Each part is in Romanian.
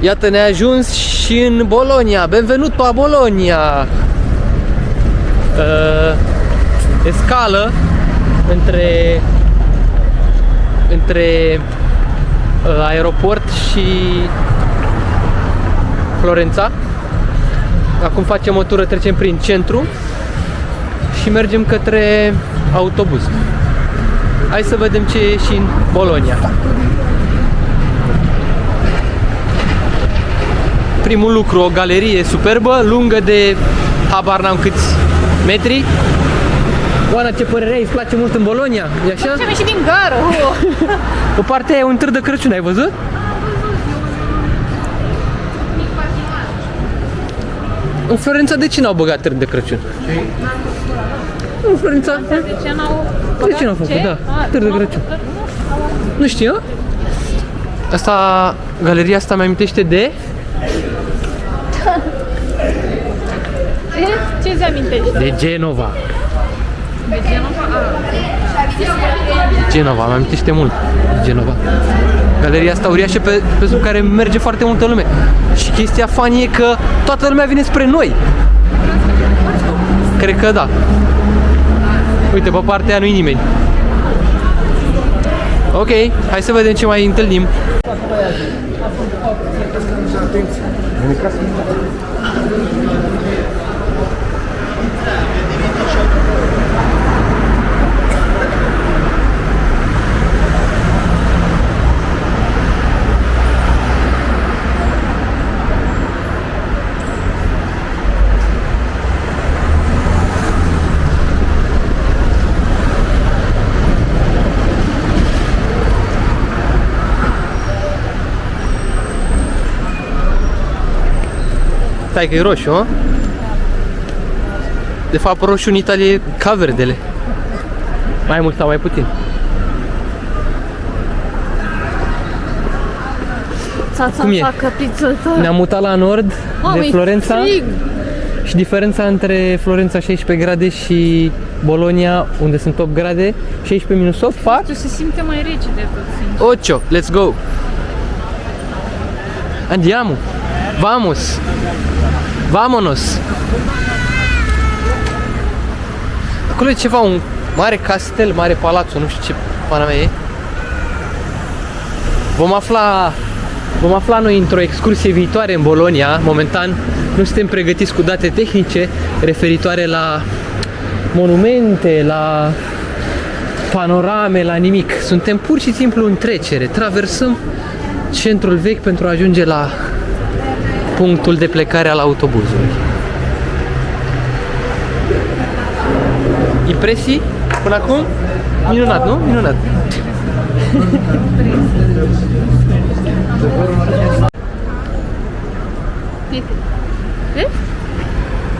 Iată, ne-a ajuns și în Bologna. Benvenuto a Bologna. Escală între aeroport și Florența. Acum facem o tură, trecem prin centru și mergem către autobuz. Hai să vedem ce e și în Bologna. Primul lucru, o galerie superbă, lungă de habar n-am câți metri. Oana, ce părere ai? Îți place mult în Bologna? E așa? Ce-am ieșit din gară! Pe partea aia e un târg de Crăciun, ai văzut? În Florența de ce n-au băgat târg de Crăciun? În Florența? De ce n-au făcut? Da, târg de Crăciun. Nu știu. Asta, galeria asta mi amintește de... Ce-ți amintești? De Genova. De Genova? Genova, mi amintește mult de Genova. Galeria asta uriașă pe care merge foarte multă lume. Și chestia funny e că toată lumea vine spre noi. Cred că da. Uite, pe partea aia nu-i nimeni. Ok, hai să vedem ce mai întâlnim. Stai că e roșu, a? De fapt, roșu în Italia e ca verdele. Mai mult sau mai puțin. Cum e? Ne-am mutat la nord de Florența. Și diferența între Florența 16 grade și Bologna, unde sunt 8 grade, 16 minus 8 fac... Se simte mai rece de tot, sincer. 8, let's go! Andiamo! Vamos! Vamonos! Acolo e ceva, un mare castel, mare palaț, nu știu ce pana mea e. Vom afla noi într-o excursie viitoare în Bologna. Momentan nu suntem pregătiți cu date tehnice referitoare la monumente, la panorame, la nimic. Suntem pur și simplu în trecere. Traversăm centrul vechi pentru a ajunge la punctul de plecare al autobuzului. Impresii până acum? Minunat, nu? Minunat.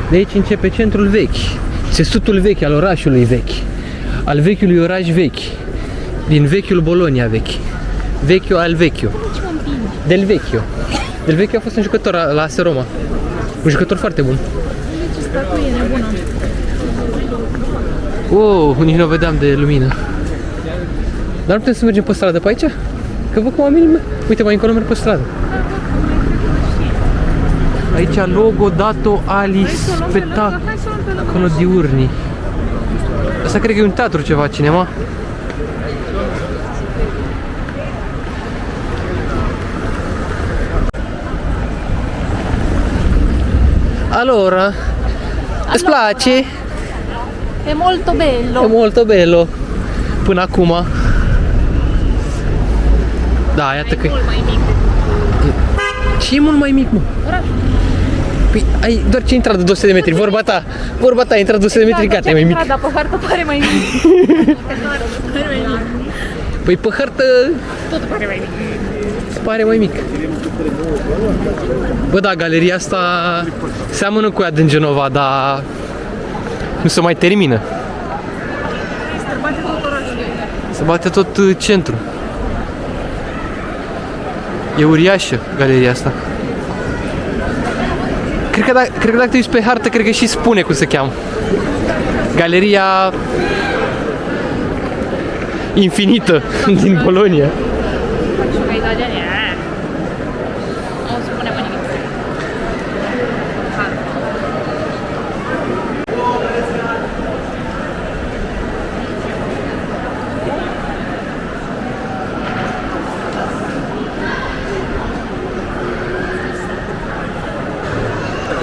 De aici începe centrul vechi, țesutul vechi al orașului vechi, al vechiului oraș vechi, din vechiul Bologna vechi, Vecchio al Vecchio, Del Vecchio. Del Vecchio a fost un jucător la AS Roma, un jucător foarte bun. Ce statuie nebună. Oh, nici nu o vedeam de lumină. Dar nu putem să mergem pe stradă pe aici? Că văd cum oamenii... Uite, mai încolo merg pe stradă. Aici logo dato agli spettacolo diurni. Asta cred că e un teatru ceva, cinema. Allora, îți place? E molto bello. E molto bello. Până acum. Da, iată că... E mult mai mic. Ce e mult mai mic, mă? Păi, ai doar ce intrat de 200 de metri, vorba ta, ai intrat 200 de metri, gata, e mai mic. Da, pe hartă pare mai mic. Păi pe hartă... Tot pare mai mic. Pare mai mic. Bă, da, galeria asta seamănă cu ea din Genova, dar nu se mai termină. Se bate tot orașul. Se bate tot centru. E uriașă galeria asta. Cred că dacă te uiți pe hartă, cred că și spune cum se cheamă. Galeria infinită din Bologna.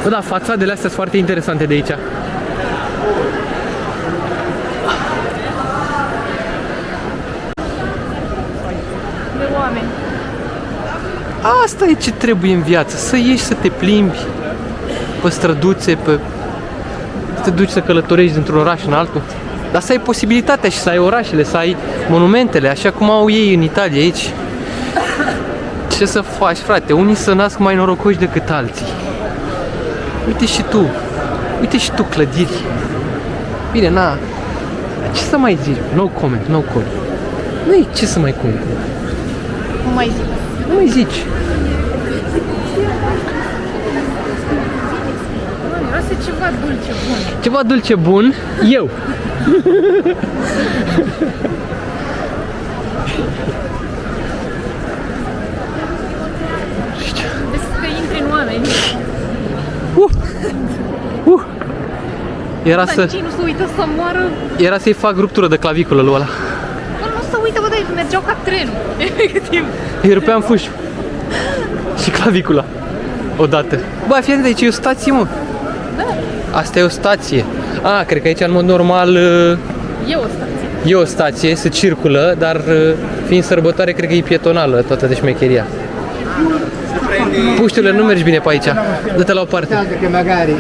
Bă, da, fațadele astea sunt foarte interesante de aici. De oameni. Asta e ce trebuie în viață, să ieși să te plimbi pe străduțe, să te duci să călătorești dintr-un oraș în altul. Dar să ai posibilitatea și să ai orașele, să ai monumentele, așa cum au ei în Italia aici. Ce să faci, frate? Unii se nasc mai norocoși decât alții. Uite și tu clădiri. Bine, na, ce să mai zici? No comment, no comment. Nu e ce să mai coment. Nu mai zic. Nu mai zici. Vreau să ceva dulce bun. Ceva dulce bun, eu. Deci să intri în oameni. Era Dar să, nici nu se uită să moară. era să-i fac ruptură de claviculă lui ăla. Nu se uită, bă, dar mergeau ca trenul. Efectiv. Îi rupeam fuși. Și clavicula. Odată. Bă, fii atent, aici e o stație, mă. Da, Asta e o stație. A, cred că aici în mod normal e o stație. e o stație, se circulă, dar fiind sărbătoare, cred că e pietonală toată de șmecheria. Puștule, nu mergi bine pe aici. Dă-te la o parte. Che magari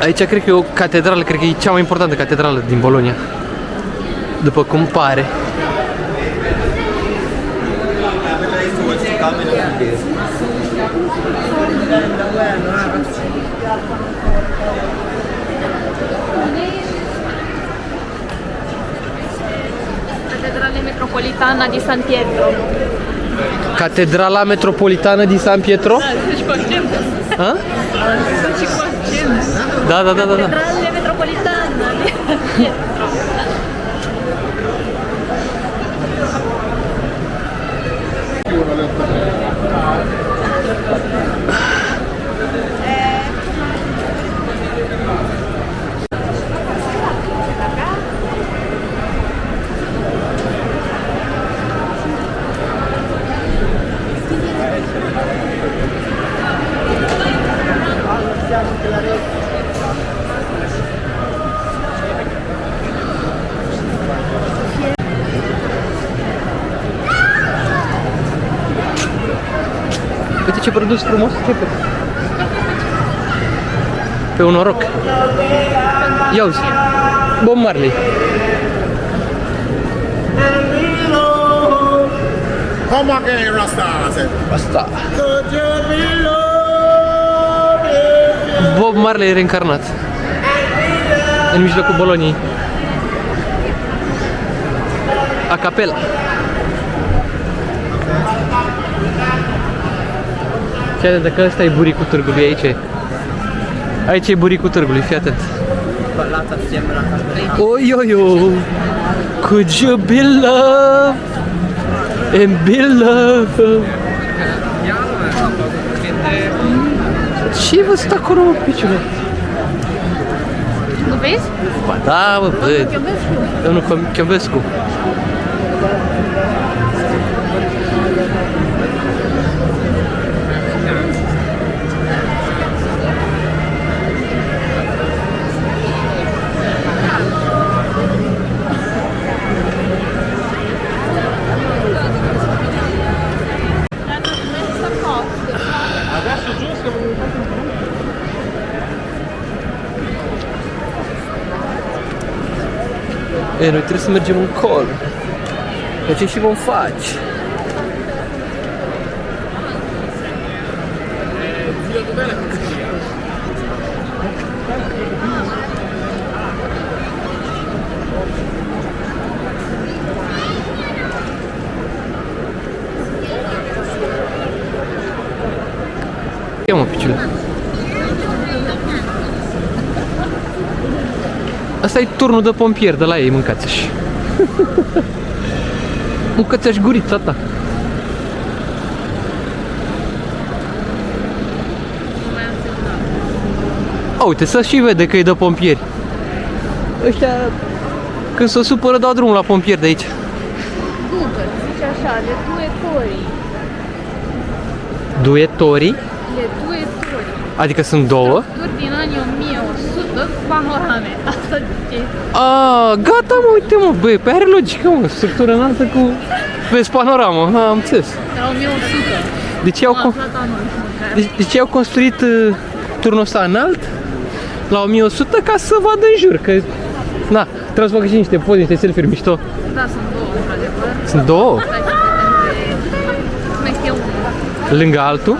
Aici cred că e o catedrală, cred că e cea mai importantă catedrală din Bologna. După cum pare. Catedrale Metropolitana di San Pietro. Catedrala Metropolitană din San Pietro? Sunt și cu accent. A? Sunt și cu accent. Da. Catedrale Metropolitana di San Pietro. Uite ce produs frumos, ce pe un noroc. Ia uzi. Bob Marley. Come again, Rasta. Asta. Could you be loving? Bob Marley reîncarnat. În mijlocul Boloniei. A capela. Fii atent, că ăsta e buricul târgului aici. Aici e buricul târgului, fii atent. Oi, oi, oi. Could you be loved and be loved? Ce vă stă acolo, mă, piciule? Nu vezi? Ba da, mă, văd. Domnul Chiovescu. E, noi trebuie să mergem încolo. Dar ce și vom face? Ia mă, piciule. Asta e turnul de pompier de la ei, mâncați-și. Mâncați-și gurița ta. A, uite, să și vede că e de pompieri. Ăștia, când se supără, dau drumul la pompieri de aici. Google. Zice așa, le duetorii. Duetorii? Le duetorii. Adică sunt două? Structuri din anii 1100 cu panorame. Asta zice. Gata mă, uite mă, băi, păi are logică mă, structură înaltă cu... Vezi panoramă, am înțeles. De la 1100. De ce au, Am aflat anul. de ce au construit turnul ăsta înalt la 1100 ca să vadă în jur, că... Na, trebuie să facă și niște poze, niște selfie-uri mișto. Da, sunt două, într-adevăr. Sunt două? Stai să vedem. Mai este unul. Lângă altul.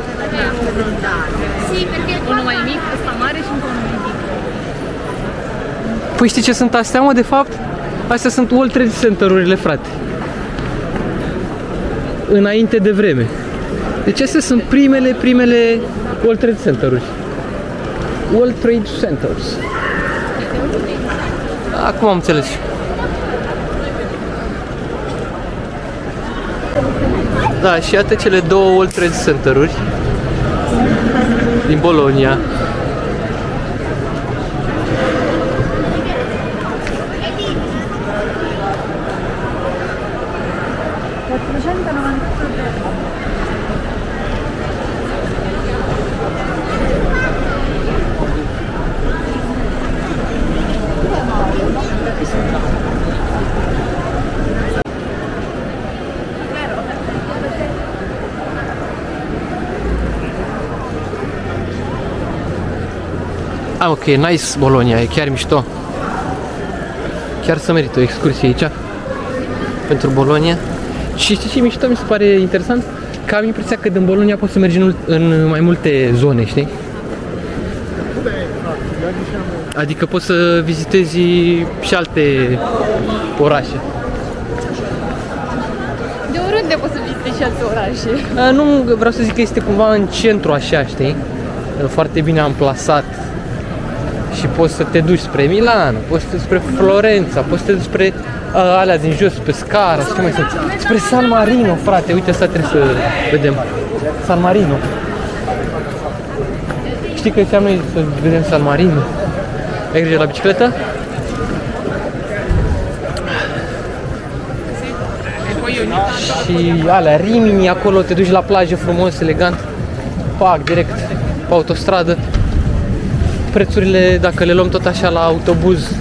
Si, perché unul mai mic, ăsta mare și încă unul mai mic. Păi știi ce sunt astea, mă, de fapt? Astea sunt World Trade Center-urile, frate. Înainte de vreme. Deci astea sunt primele World Trade Center-uri. World Trade Centers. Acum am înțeles. Da, și iată cele două World Trade Center-uri din Bologna. Ok, nice Bologna, e chiar mișto. Chiar să merită o excursie aici pentru Bologna. Și știi ce mișto mi se pare interesant? Că am impresia că din Bologna poți să mergi în mai multe zone, știi? Adică poți să vizitezi și alte orașe. De oriunde poți să vizitezi și alte orașe. Nu vreau să zic că este cumva în centru așa, știi? Foarte bine amplasat. Și poți să te duci spre Milano, poți să te duci spre Florența, poți să te duci spre alea din jos, pe Scara, ce mai sunt? Spre San Marino, frate, uite asta trebuie să vedem. San Marino. Știi că ziceam noi să vedem San Marino? Ai grijă la bicicletă? Și alea, Rimini, acolo te duci la plajă frumos, elegant. Pac, direct pe autostradă. Prețurile, dacă le luăm tot așa la autobuz,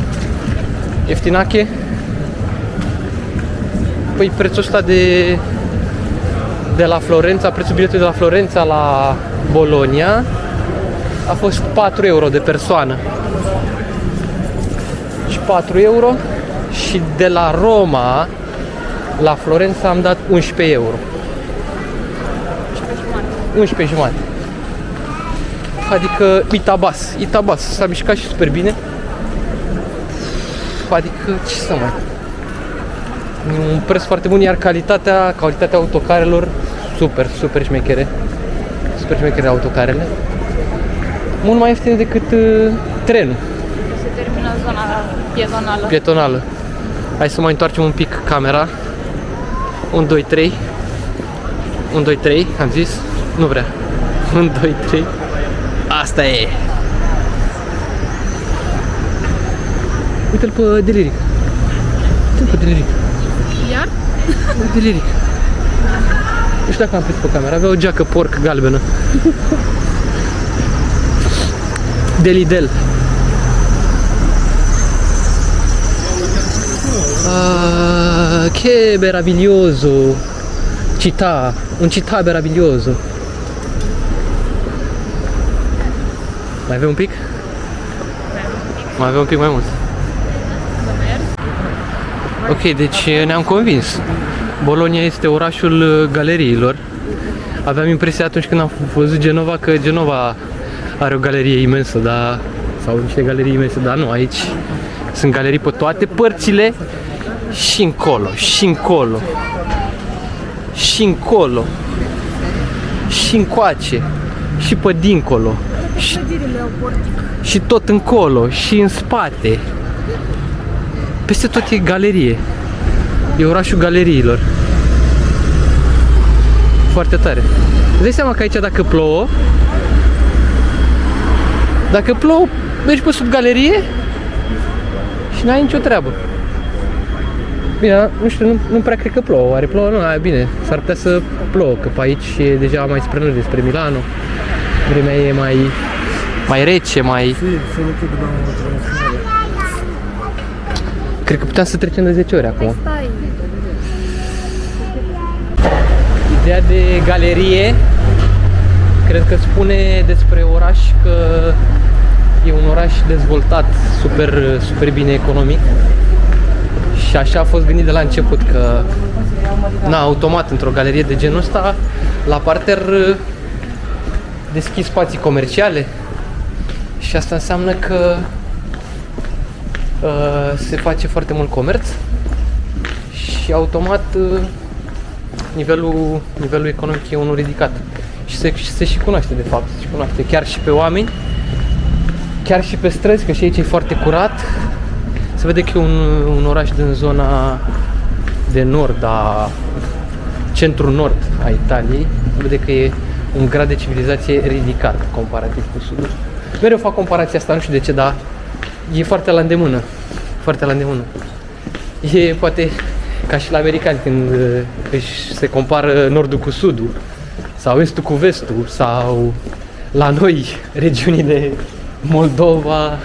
ieftinache. Păi prețul ăsta de la Florența, prețul biletului de la Florența la Bologna a fost 4 euro de persoană. Și 4 euro. Și de la Roma la Florența am dat 11 euro. 11 jumate. Adică Itabas s-a mișcat și super bine. Adică ce să mai... Un preț foarte bun, iar calitatea autocarelor super șmechere. Super șmechere autocarele. Mult mai ieftine decât trenul. Se termină zona pietonală. Hai să mai întoarcem un pic camera. 1, 2, 3. 1, 2, 3, am zis? Nu vrea. 1, 2, 3. Asta e! Uite-l pe Deliric. Uite-l pe Deliric. Iar? Deliric. Nu știu dacă am prins pe camera, avea o geacă porc galbenă. Delidel. Che meraviglioso città, un città meraviglioso. Mai avem un pic? Mai avem un pic mai mult. Ok, deci ne-am convins. Bologna este orașul galeriilor. Aveam impresia atunci când am văzut Genova că Genova are o galerie imensă, dar sau niște galerii imense, dar nu, aici sunt galerii pe toate părțile și încolo, și încolo, și încolo, și încoace, și pe dincolo, și tot încolo, și în spate. Peste tot e galerie. E orașul galeriilor. Foarte tare. Îți dai seama că aici dacă plouă, mergi pe sub galerie și n-ai nicio treabă. Bine, nu știu, nu prea cred că plouă. Oare plouă? Nu, aia bine. S-ar putea să plouă, că pe aici e deja mai spre nord, despre Milano. Vremea e mai rece, mai... Cred că puteam să trecem de 10 ore acum. Stai. Ideea de galerie, cred că spune despre oraș că e un oraș dezvoltat, super bine economic. Și așa a fost gândit de la început, că automat într-o galerie de genul ăsta, la parter deschis spații comerciale și asta înseamnă că se face foarte mult comerț și automat nivelul economic e unul ridicat și se și cunoaște, de fapt, se cunoaște chiar și pe oameni, chiar și pe străzi, că și aici e foarte curat. Se vede că e un oraș din zona de nord, centru-nord a Italiei. Se vede că e un grad de civilizație ridicat comparativ cu sudul. Mereu fac comparația asta, nu știu de ce, dar e foarte la îndemână. Foarte la îndemână. E poate ca și la americani când se compară nordul cu sudul, sau estul cu vestul, sau la noi regiunile Moldova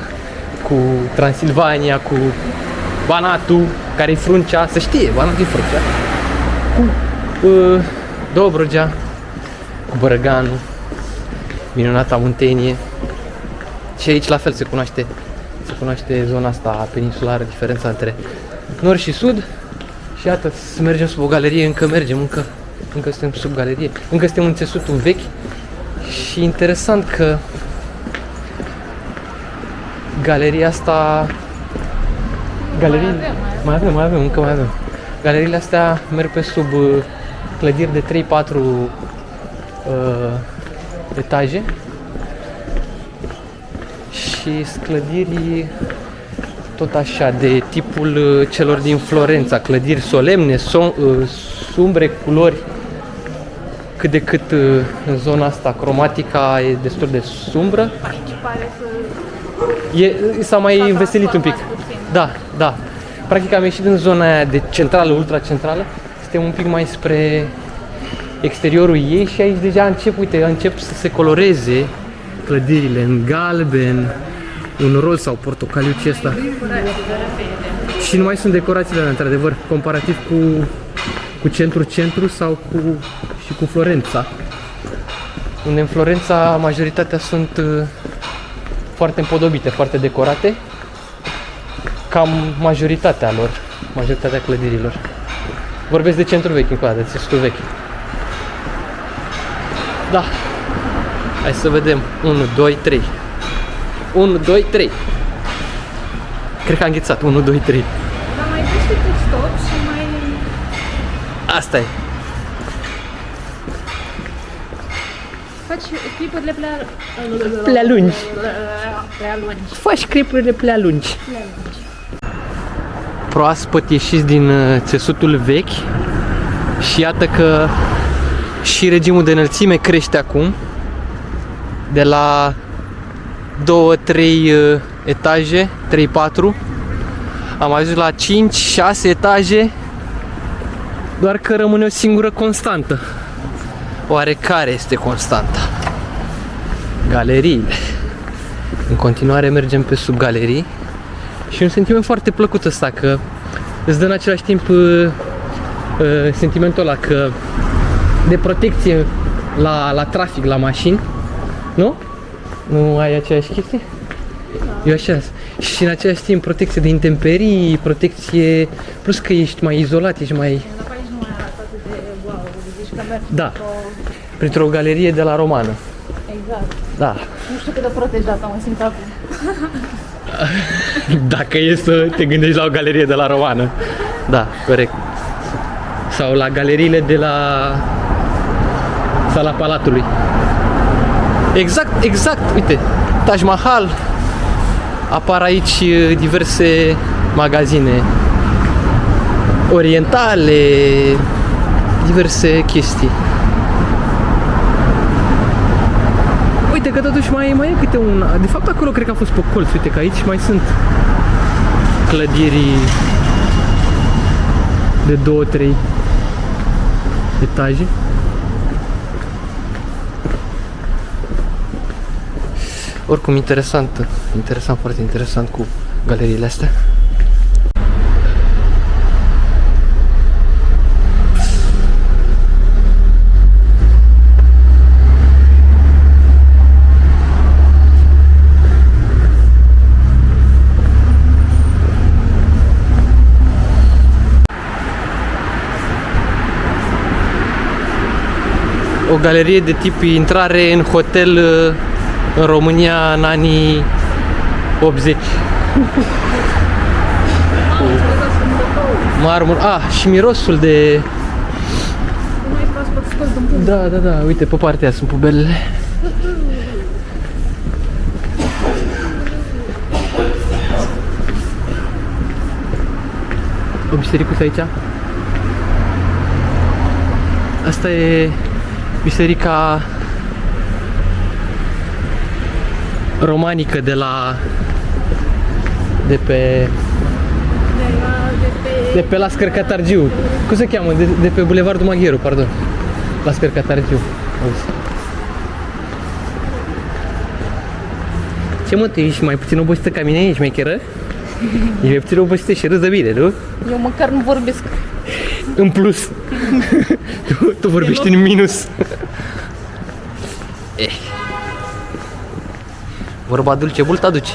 cu Transilvania, cu Banatul, care e Fruncea, se știe, Banatul e Fruncea, cu Dobrogea, cu Bărăganul, minunata Muntenie. Și aici la fel se cunoaște zona asta peninsulară, diferența între nord și sud. Și iată, să mergem sub o galerie, încă mergem, încă suntem sub galerie, încă suntem în țesutul vechi. Și interesant că galeria asta... Mai avem. Galeriile astea merg pe sub clădiri de 3-4 etaje. Și clădiri tot așa, de tipul celor din Florența, clădiri solemne, sumbre, culori cât de cât în zona asta cromatica e destul de sumbră. Aici pare să... S-a mai înveselit un pic. Da. Practic am ieșit din zona aia de centrală, ultracentrală. Suntem un pic mai spre exteriorul ei și aici deja încep să se coloreze clădirile în galben, în roz sau portocaliu, ce ăsta. Și nu mai sunt decorațiile alea, într-adevăr, comparativ cu centru sau și cu Florența. Unde în Florența majoritatea sunt foarte împodobite, foarte decorate. Cam majoritatea clădirilor. Vorbesc de centru vechi încă o dată, de țesutul vechi. Da. Hai să vedem. 1, 2, 3. 1, 2, 3. Cred că am înghețat. 1, 2, 3. Dar mai duci și tu stop și mai... Asta e. Faci clipurile Prea lungi. Prea lungi. Faci clipurile prea lungi. Proaspăt ieșiți din țesutul vechi și iată că și regimul de înălțime crește acum. De la 2-3 etaje, 3-4, am ajuns la 5-6 etaje, doar că rămâne o singură constantă. Oare care este constanta? Galeriile. În continuare mergem pe sub galerii și un sentiment foarte plăcut ăsta, că îți dă în același timp sentimentul ăla că de protecție la trafic, la mașini. Nu? Nu ai aceeași chestie? Da. Eu așa. Și în același timp protecție de intemperii, protecție... Plus că ești mai izolat, ești mai... Dar aici nu mai arată atât de wow, zici că mergi printr-o galerie de la Romană. Exact. Da. Nu știu cât de protejată mă simt acum. Dacă e să te gândești la o galerie de la Romană. Da, corect. Sau la galeriile de la Sala Palatului. Exact, uite, Taj Mahal, apar aici diverse magazine orientale, diverse chestii. Uite că totuși mai e câte un... De fapt acolo cred că a fost pe colț, uite că aici mai sunt clădiri de 2-3 etaje. Oricum interesant, foarte interesant cu galeriile astea. O galerie de tip intrare în hotel în România în anii 80. Marmur. Și mirosul de... Nu mai proaspăt scos din pumn. Da, uite pe partea aia sunt pubelele. O bisericuță aici. Asta e biserica romanică de pe la Scărcatargiu. Cum se cheamă? De pe Bulevardul Magheru, pardon. La Scărcatargiu. Ce mă, tu ești mai puțin obosită ca mine? Ești mai cheră? Ești mai puțin obosită și râzi de bine, nu? Eu măcar nu vorbesc. În plus. tu vorbești în minus. Vorba dulce, mult aduce.